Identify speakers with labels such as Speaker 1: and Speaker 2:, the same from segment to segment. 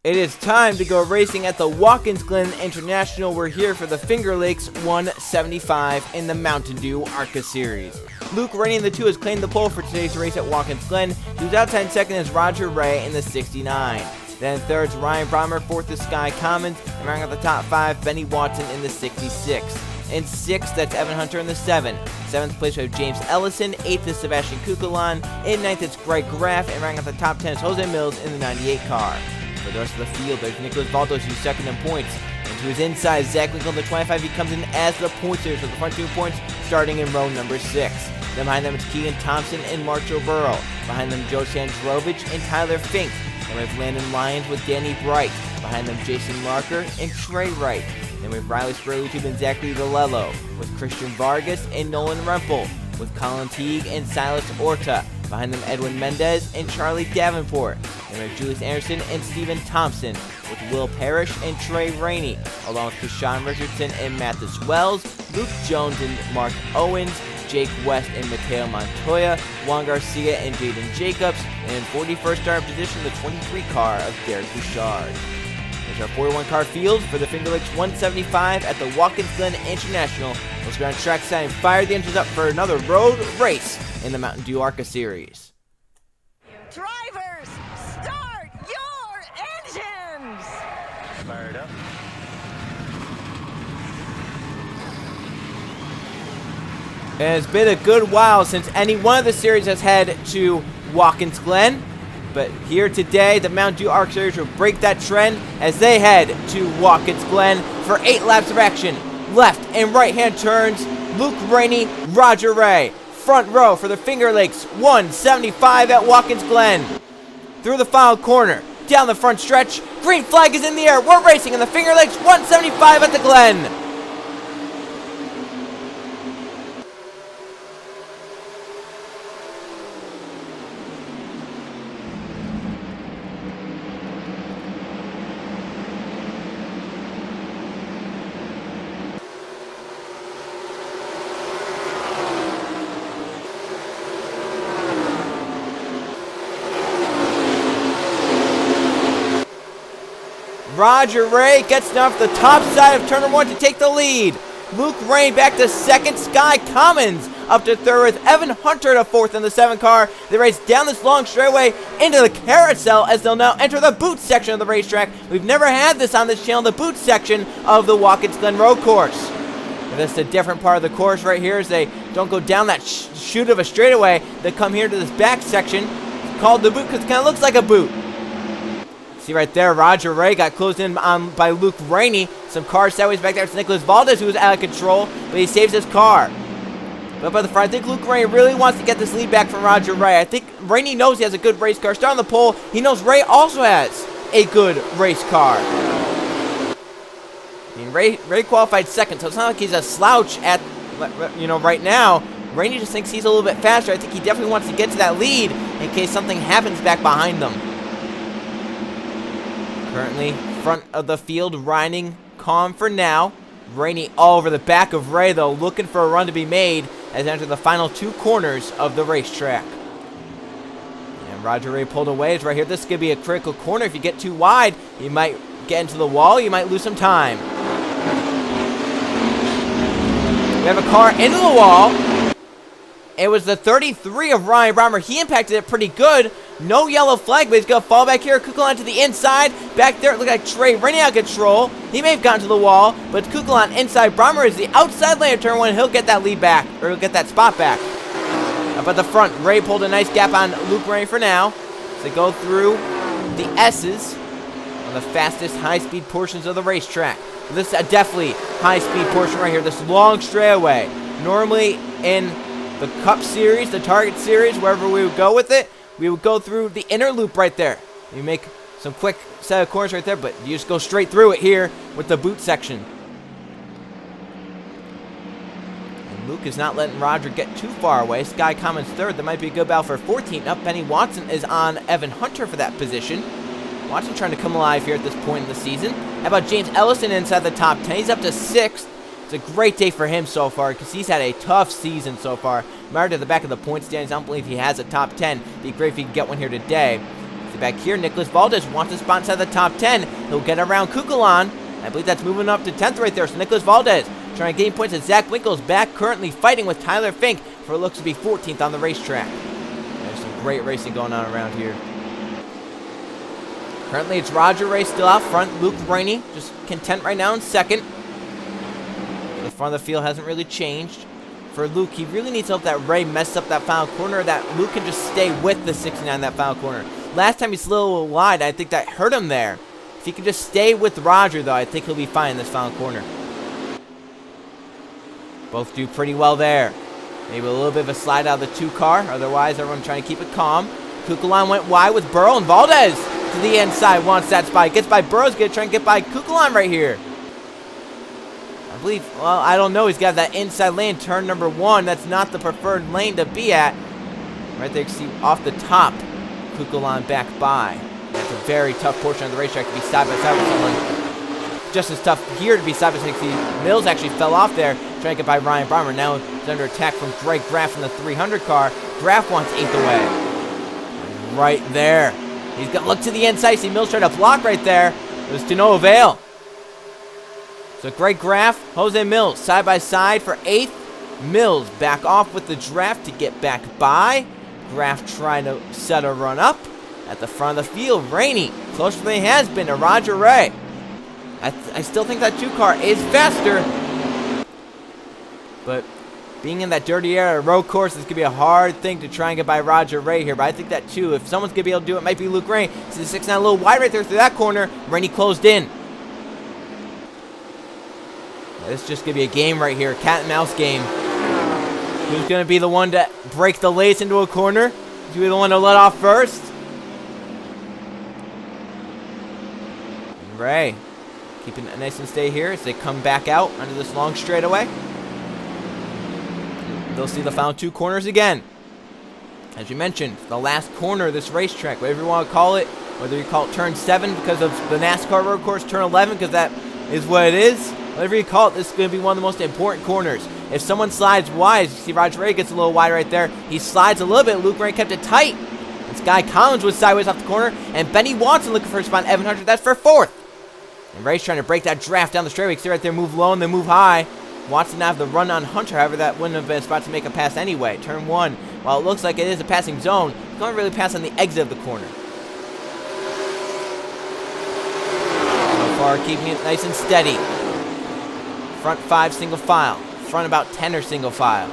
Speaker 1: It is time to go racing at the Watkins Glen International. We're here for the Finger Lakes 175 in the Mountain Dew ARCA Series. Luke Rainey in the 2 has claimed the pole for today's race at Watkins Glen. He was outside second is Roger Ray in the 69. Then third is Ryan Brommer, fourth is Sky Commons, and rounding out the top 5, Benny Watson in the 66. In 6th, that's Evan Hunter in the 7. 7th place we have James Ellison, 8th is Sebastian Kukulan, in 9th it's Greg Graff, and rounding out the top 10 is Jose Mills in the 98 car. For the rest of the field, there's Nicholas Valdos, who's second in points. And to his inside, Zach Winkle in the 25. He comes in as the point leader, so the front 2 points starting in row number 6. Then behind them, it's Keegan Thompson and Marshall Burrow. Behind them, Joe Sandrovich and Tyler Fink. Then we have Landon Lyons with Danny Bright. Behind them, Jason Marker and Trey Wright. Then we have Riley Spurley and Zachary Valello. With Christian Vargas and Nolan Rempel. With Colin Teague and Silas Orta. Behind them, Edwin Mendez and Charlie Davenport. Then we have Julius Anderson and Steven Thompson, with Will Parrish and Trey Rainey, along with Krishan Richardson and Mathis Wells, Luke Jones and Mark Owens, Jake West and Mateo Montoya, Juan Garcia and Jaden Jacobs, and in 41st starting position, the 23 car of Derek Bouchard. There's our 41 car field for the Finger Lakes 175 at the Watkins Glen International. Let's go on track side and fire the engines up for another road race in the Mountain Dew ARCA Series.
Speaker 2: Drivers, start your engines!
Speaker 3: Fired up.
Speaker 1: It's been a good while since any one of the series has head to Watkins Glen. But here today, the Mountain Dew ARCA Series will break that trend as they head to Watkins Glen for 8 laps of action. Left and right hand turns, Luke Rainey, Roger Ray. Front row for the Finger Lakes 175 at Watkins Glen. Through the final corner, down the front stretch, green flag is in the air. We're racing in the Finger Lakes 175 at the Glen. Roger Ray gets off the top side of turn 1 to take the lead. Luke Rain back to second. Sky Commons up to third with Evan Hunter to fourth in the 7 car. They race down this long straightaway into the carousel as they'll now enter the boot section of the racetrack. We've never had this on this channel, the boot section of the Watkins Glen road course. And this is a different part of the course right here as they don't go down that chute of a straightaway. They come here to this back section called the boot because it kind of looks like a boot. See right there, Roger Ray got closed in on by Luke Rainey. Some cars sideways back there. It's Nicholas Valdez who was out of control, but he saves his car. But by the front, I think Luke Rainey really wants to get this lead back from Roger Ray. I think Rainey knows he has a good race car. Starting on the pole, he knows Ray also has a good race car. I mean, Ray qualified second, so it's not like he's a slouch at, right now. Rainey just thinks he's a little bit faster. I think he definitely wants to get to that lead in case something happens back behind them. Currently, front of the field, riding calm for now. Rainey all over the back of Ray, though, looking for a run to be made as they enter the final 2 corners of the racetrack. And Roger Ray pulled away. It's right here. This could be a critical corner. If you get too wide, you might get into the wall. You might lose some time. We have a car into the wall. It was the 33 of Ryan Brommer. He impacted it pretty good. No yellow flag, but he's going to fall back here. Kukulan to the inside. Back there, it looked like Trey Rainey out of control. He may have gotten to the wall, but Kukulan inside. Brommer is the outside lane of turn 1. He'll get that lead back, or he'll get that spot back. Up at the front, Ray pulled a nice gap on Luke Rainey for now. So they go through the S's on the fastest high-speed portions of the racetrack. This is a definitely high-speed portion right here. This long straightaway. Normally in the Cup Series, the Target Series, wherever we would go with it, we would go through the inner loop right there. You make some quick set of corners right there, but you just go straight through it here with the boot section. And Luke is not letting Roger get too far away. Sky Commons third. That might be a good battle for 14. Up, Benny Watson is on Evan Hunter for that position. Watson trying to come alive here at this point in the season. How about James Ellison inside the top 10? He's up to 6th. It's a great day for him so far because he's had a tough season so far. Married at the back of the point standings. I don't believe he has a top 10. It'd be great if he could get one here today. See back here, Nicholas Valdez wants a spot inside the top 10. He'll get around Kukulon. I believe that's moving up to 10th right there. So Nicholas Valdez trying to gain points as Zach Winkle's back, currently fighting with Tyler Fink for what looks to be 14th on the racetrack. There's some great racing going on around here. Currently, it's Roger Ray still out front. Luke Rainey just content right now in second. The front of the field hasn't really changed. For Luke, he really needs help that Ray messed up that final corner, that Luke can just stay with the 69 in that final corner. Last time he slid a little wide, I think that hurt him there. If he can just stay with Roger, though, I think he'll be fine in this final corner. Both do pretty well there. Maybe a little bit of a slide out of the 2 car. Otherwise, everyone trying to keep it calm. Kukulon went wide with Burrow, and Valdez to the inside wants that spot. Gets by Burrow's going to try and get by Kukulon right here. I believe, well, I don't know. He's got that inside lane, turn number 1. That's not the preferred lane to be at. Right there, you can see off the top, Kukulon back by. That's a very tough portion of the racetrack to be side by side with someone. Just as tough here to be side by side. See, Mills actually fell off there, trying to get by Ryan Barmer. Now he's under attack from Greg Graff in the 300 car. Graff wants 8th away. Right there. He's got look to the inside. See Mills try to block right there. It was to no avail. So Greg Graff, Jose Mills, side by side for 8th. Mills back off with the draft to get back by. Graff trying to set a run up at the front of the field. Rainey, closer than he has been to Roger Ray. I still think that 2 car is faster. But being in that dirty area road course is going to be a hard thing to try and get by Roger Ray here. But I think that 2, if someone's going to be able to do it, might be Luke Rainey. See the 69 a little wide right there through that corner. Rainey closed in. This is just going to be a game right here, cat and mouse game. Who's going to be the one to break the lace into a corner? Who's going to be the one to let off first? And Ray, keeping it nice and stay here as they come back out under this long straightaway. They'll see the final 2 corners again. As you mentioned, the last corner of this racetrack, whatever you want to call it, whether you call it turn 7 because of the NASCAR road course, turn 11 because that is what it is. Whatever you call it, this is going to be one of the most important corners. If someone slides wide, you see Roger Ray gets a little wide right there. He slides a little bit. Luke Ray kept it tight. And Sky Collins was sideways off the corner. And Benny Watson looking for a spot. Evan Hunter, that's for 4th. And Ray's trying to break that draft down the straightaway. You see right there, move low and then move high. Watson now have the run on Hunter. However, that wouldn't have been a spot to make a pass anyway. Turn 1, while it looks like it is a passing zone, it's going to really pass on the exit of the corner. So far, keeping it nice and steady. Front 5 single file. Front about 10 are single file.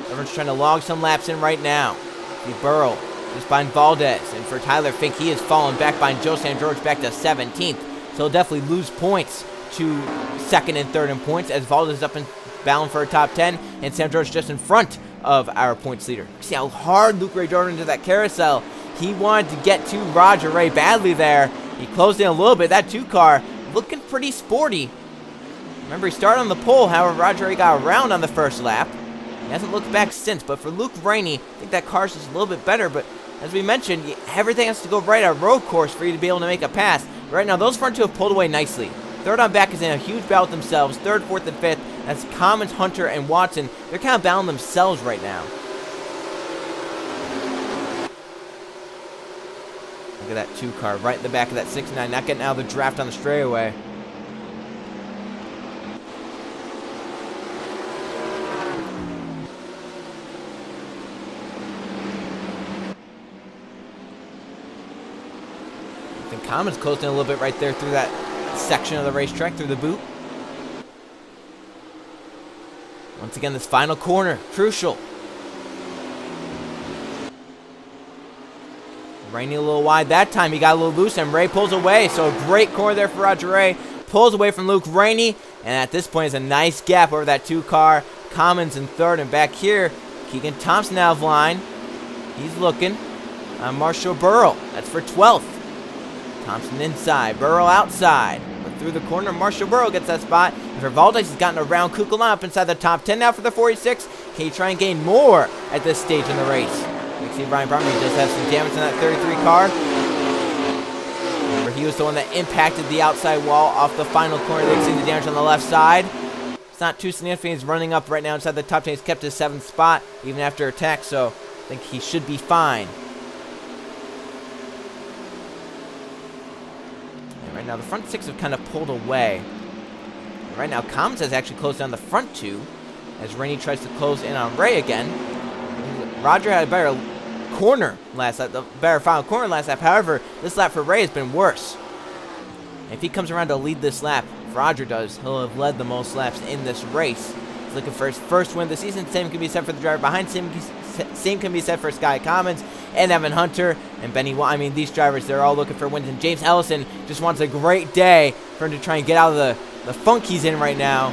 Speaker 1: Everyone's trying to log some laps in right now. See Burrow just behind Valdez. And for Tyler Fink, he has fallen back behind Joe San George back to 17th. So he'll definitely lose points to 2nd and 3rd in points as Valdez is up and bound for a top 10. And San George just in front of our points leader. See how hard Luke Ray drove into that carousel. He wanted to get to Roger Ray badly there. He closed in a little bit. That 2 car looking pretty sporty. Remember, he started on the pole, however, Roger Ray got around on the first lap. He hasn't looked back since, but for Luke Rainey, I think that car's just a little bit better, but as we mentioned, everything has to go right on a road course for you to be able to make a pass. Right now, those front 2 have pulled away nicely. 3rd on back is in a huge battle with themselves. 3rd, 4th, and 5th, that's Commons, Hunter, and Watson. They're kind of battling themselves right now. Look at that 2 car right in the back of that 69, not getting out of the draft on the straightaway. Commons closed in a little bit right there through that section of the racetrack, through the boot. Once again, this final corner, crucial. Rainey a little wide that time. He got a little loose, and Ray pulls away. So a great corner there for Roger Ray. Pulls away from Luke Rainey, and at this point, is a nice gap over that 2 car. Commons in 3rd, and back here, Keegan Thompson out of line. He's looking. Marshall Burrow, that's for 12th. Thompson inside, Burrow outside. But through the corner, Marshall Burrow gets that spot. And for Valdez, he's gotten around Kukulon up inside the top 10 now for the 46. Can he try and gain more at this stage in the race? You can see Ryan Barmer does have some damage in that 33 car. Remember, he was the one that impacted the outside wall off the final corner. They can see the damage on the left side. It's not too significant. He's running up right now inside the top 10. He's kept his 7th spot even after attack, so I think he should be fine. Right now, the front six have kind of pulled away. Right now, Commons has actually closed down the front two as Rainey tries to close in on Ray again. Roger had a better corner last lap, the better final corner last lap. However, this lap for Ray has been worse. If he comes around to lead this lap, if Roger does, he'll have led the most laps in this race. He's looking for his first win of the season. Same can be said for the driver behind. Same can be said for Sky Commons and Evan Hunter and Benny. I mean, these drivers, they're all looking for wins. And James Ellison just wants a great day for him to try and get out of the funk he's in right now.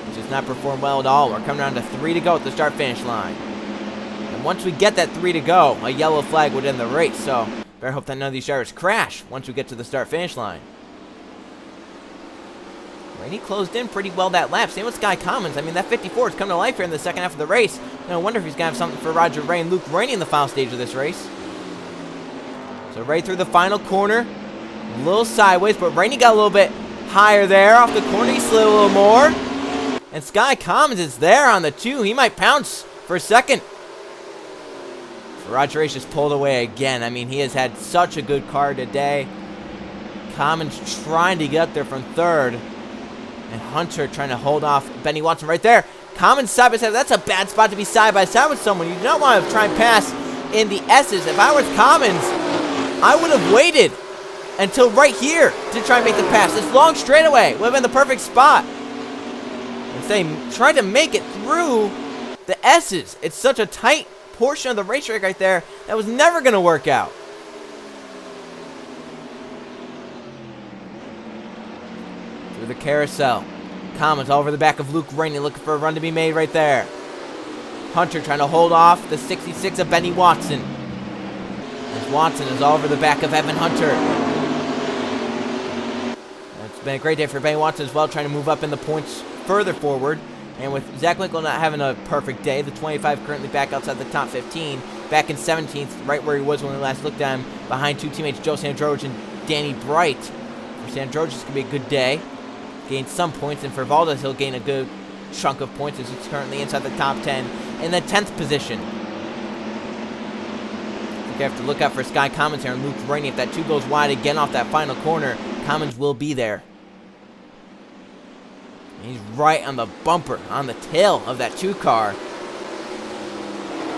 Speaker 1: He's just not performed well at all. We're coming down to 3 to go at the start-finish line. And once we get that 3 to go, a yellow flag would end the race. So better hope that none of these drivers crash once we get to the start-finish line. Rainey closed in pretty well that lap. Same with Sky Commons. I mean, that 54 is coming to life here in the second half of the race. I wonder if he's going to have something for Roger Ray and Luke Rainey in the final stage of this race. So Ray through the final corner. A little sideways, but Rainey got a little bit higher there. Off the corner, he slid a little more. And Sky Commons is there on the 2. He might pounce for a second. So Roger Ray's just pulled away again. I mean, he has had such a good car today. Commons trying to get up there from 3rd. And Hunter trying to hold off Benny Watson right there. Commons side by side. That's a bad spot to be side by side with someone. You do not want to try and pass in the S's. If I was Commons, I would have waited until right here to try and make the pass. This long straightaway would have been the perfect spot. Instead, tried to make it through the S's. It's such a tight portion of the racetrack right there that was never going to work out. Through the carousel. Commons all over the back of Luke Rainey, looking for a run to be made right there. Hunter trying to hold off the 66 of Benny Watson. As Watson is all over the back of Evan Hunter. It's been a great day for Benny Watson as well, trying to move up in the points further forward. And with Zach Winkle not having a perfect day, the 25 currently back outside the top 15. Back in 17th, right where he was when we last looked at him, behind 2 teammates, Joe Sandroge and Danny Bright. For Sandroge, it's going to be a good day. Gain some points, and for Valdez, he'll gain a good chunk of points as he's currently inside the top 10 in the 10th position. You have to look out for Sky Commons here and Luke Rainey. If that 2 goes wide again off that final corner, Commons will be there. And he's right on the bumper, on the tail of that 2 car.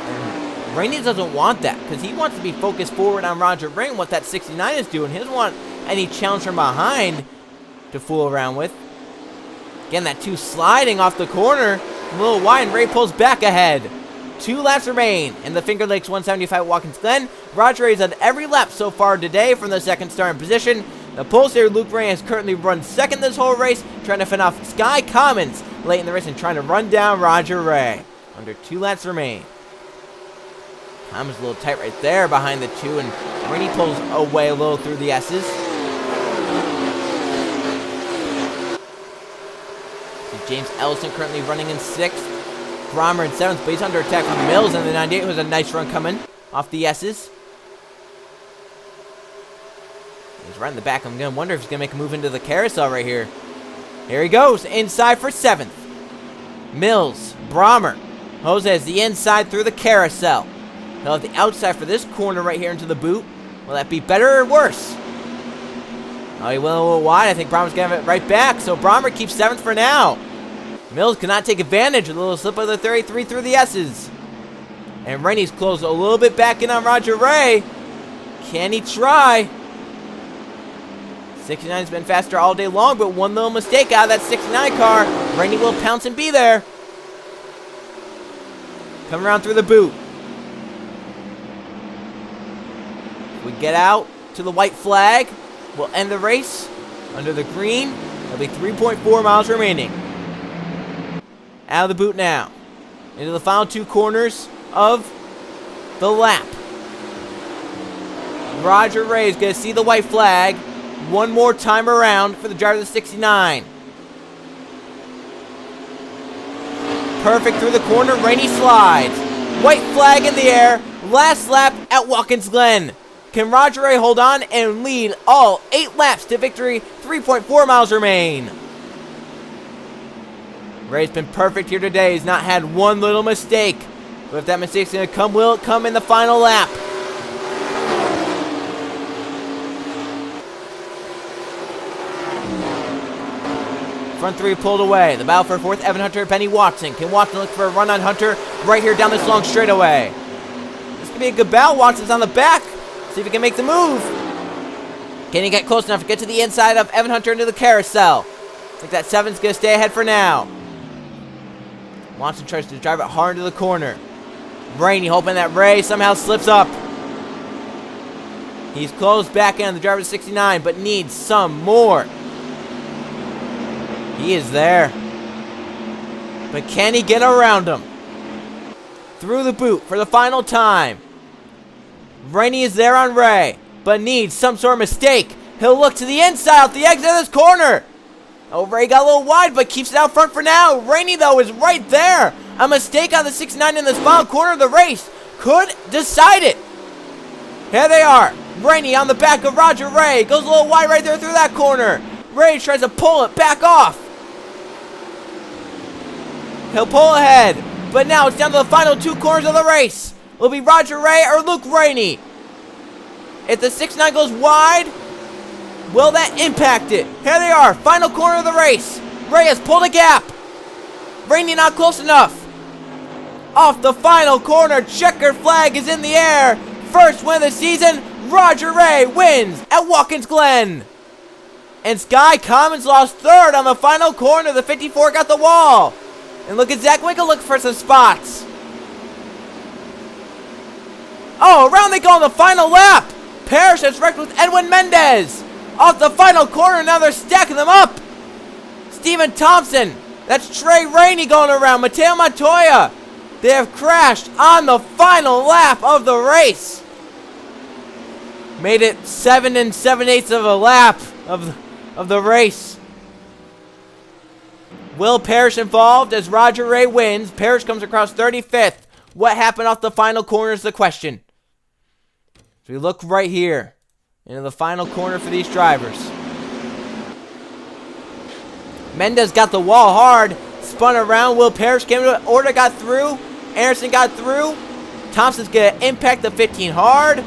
Speaker 1: And Rainey doesn't want that because he wants to be focused forward on Roger Ray and what that 69 is doing. He doesn't want any challenge from behind to fool around with. Again, that 2 sliding off the corner, a little wide, and Ray pulls back ahead. 2 laps remain in the Finger Lakes 175 Watkins Glen. Roger Ray's on every lap so far today from the second starting position. The pole sitter Luke Ray has currently run 2nd this whole race, trying to fend off Sky Commons late in the race and trying to run down Roger Ray. Under 2 laps remain. Commons a little tight right there behind the 2, and Rainey pulls away a little through the S's. James Ellison currently running in 6th. Brommer in 7th, but he's under attack from Mills in the 98. It was a nice run coming off the S's. He's right in the back. I'm going to wonder if he's going to make a move into the carousel right here. Here he goes, inside for 7th. Mills, Brommer. Jose has the inside through the carousel. He'll have the outside for this corner right here into the boot. Will that be better or worse? Oh, he went a little wide. I think Brommer's going to have it right back. So Brommer keeps 7th for now. Mills cannot take advantage of the little slip of the 33 through the S's. And Rainey's closed a little bit back in on Roger Ray. Can he try? 69's been faster all day long, but one little mistake out of that 69 car. Rainey will pounce and be there. Come around through the boot. We get out to the white flag. We'll end the race under the green. There'll be 3.4 miles remaining. Out of the boot now. Into the final 2 corners of the lap. Roger Ray is going to see the white flag one more time around for the driver of the 69. Perfect through the corner. Rainey slides. White flag in the air. Last lap at Watkins Glen. Can Roger Ray hold on and lead all 8 laps to victory? 3.4 miles remain. Ray's been perfect here today. He's not had one little mistake. But if that mistake's going to come, will it come in the final lap? Front three pulled away. The battle for fourth, Evan Hunter, Benny Watson. Can Watson look for a run on Hunter right here down this long straightaway? This could be a good battle. Watson's on the back. See if he can make the move. Can he get close enough to get to the inside of Evan Hunter into the carousel? Looks like that 7's going to stay ahead for now. Watson tries to drive it hard into the corner. Rainey hoping that Ray somehow slips up. He's closed back in on the driver 69, but needs some more. He is there. But can he get around him? Through the boot for the final time. Rainey is there on Ray, but needs some sort of mistake. He'll look to the inside out the exit of this corner. Oh, Ray got a little wide, but keeps it out front for now. Rainey, though, is right there. A mistake on the 69 in this final corner of the race could decide it. Here they are. Rainey on the back of Roger Ray. Goes a little wide right there through that corner. Ray tries to pull it back off. He'll pull ahead. But now it's down to the final two corners of the race. Will it be Roger Ray or Luke Rainey? If the 6'9 goes wide, will that impact it? Here they are. Final corner of the race. Ray has pulled a gap. Rainey not close enough. Off the final corner, checker flag is in the air. First win of the season, Roger Ray wins at Watkins Glen. And Sky Commons lost third on the final corner. The 54 got the wall. And look at Zach Winkle looking for some spots. Oh, around they go on the final lap. Parrish has wrecked with Edwin Mendez. Off the final corner, now they're stacking them up. Steven Thompson. That's Trey Rainey going around. Mateo Montoya. They have crashed on the final lap of the race. Made it 7 7/8 of a lap of the race. Will Parrish involved as Roger Ray wins? Parrish comes across 35th. What happened off the final corner is the question. So we look right here into the final corner for these drivers. Mendez got the wall hard, spun around. Will Parrish came to it. Orta got through. Anderson got through. Thompson's going to impact the 15 hard.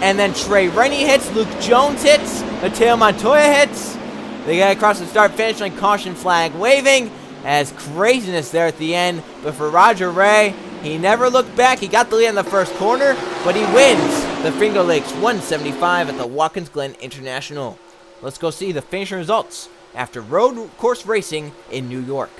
Speaker 1: And then Trey Rainey hits. Luke Jones hits. Mateo Montoya hits. They got across the start-finish line. Caution flag waving. As craziness there at the end. But for Roger Ray, he never looked back. He got the lead in the first corner. But he wins the Finger Lakes 175 at the Watkins Glen International. Let's go see the finishing results after road course racing in New York.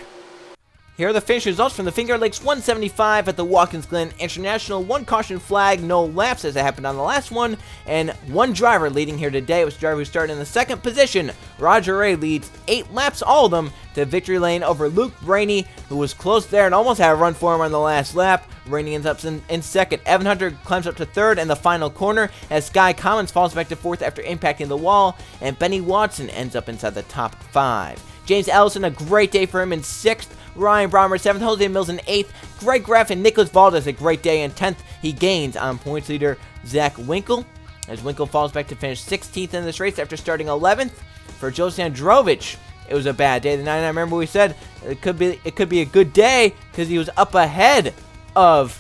Speaker 1: Here are the finish results from the Finger Lakes 175 at the Watkins Glen International. One caution flag, no laps as it happened on the last one, and one driver leading here today. It was the driver who started in the second position. Roger Ray leads 8 laps, all of them, to victory lane over Luke Rainey, who was close there and almost had a run for him on the last lap. Rainey ends up in second. Evan Hunter climbs up to third in the final corner as Sky Commons falls back to fourth after impacting the wall, and Benny Watson ends up inside the top 5. James Ellison, a great day for him in 6th. Ryan Brommer 7th, Jose Mills in 8th, Greg Graff and Nicholas Valdez a great day in 10th. He gains on points leader Zach Winkle, as Winkle falls back to finish 16th in this race after starting 11th. For Joe Sandrovich, it was a bad day. The 99, remember we said it could be a good day because he was up ahead of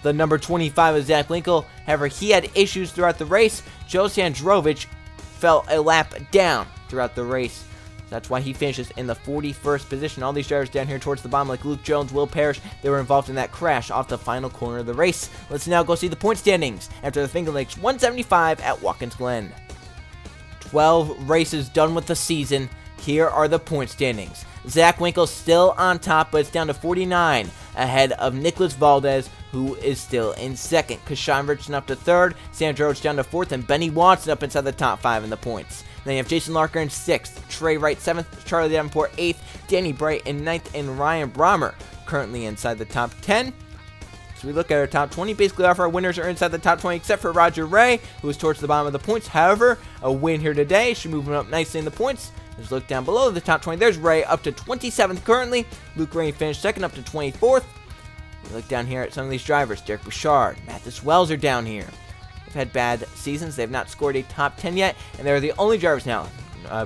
Speaker 1: the number 25 of Zach Winkle. However, he had issues throughout the race. Joe Sandrovich fell a lap down throughout the race. That's why he finishes in the 41st position. All these drivers down here towards the bottom, like Luke Jones, Will Parrish, they were involved in that crash off the final corner of the race. Let's now go see the point standings after the Finger Lakes 175 at Watkins Glen. 12 races done with the season. Here are the point standings. Zach Winkle still on top, but it's down to 49, ahead of Nicholas Valdez, who is still in second. Kashan Richardson up to third, Sandra Roach down to fourth, and Benny Watson up inside the top 5 in the points. Then you have Jason Larker in 6th, Trey Wright 7th, Charlie Davenport 8th, Danny Bright in 9th, and Ryan Brommer currently inside the top 10. So we look at our top 20. Basically, all of our winners are inside the top 20 except for Roger Ray, who is towards the bottom of the points. However, a win here today should move him up nicely in the points. Let's look down below the top 20. There's Ray up to 27th currently. Luke Rainey finished second up to 24th. We look down here at some of these drivers. Derek Bouchard, Mathis Wells are down here. They've had bad seasons. They've not scored a top 10 yet, and they're the only drivers now.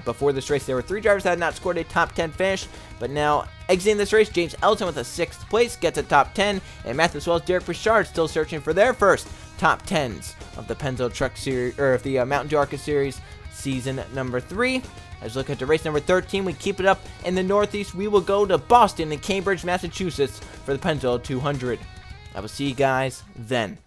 Speaker 1: Before this race, there were 3 drivers that had not scored a top 10 finish, but now exiting this race, James Ellison with a 6th place gets a top 10, and Mathis Wells, Derek Bouchard still searching for their first top 10s of the Pennzoil Truck Series, or of the Mountain Dew ARCA Series. season number 3. As we look at the race number 13, we keep it up in the Northeast. We will go to Boston and Cambridge, Massachusetts for the Pennzoil 200. I will see you guys then.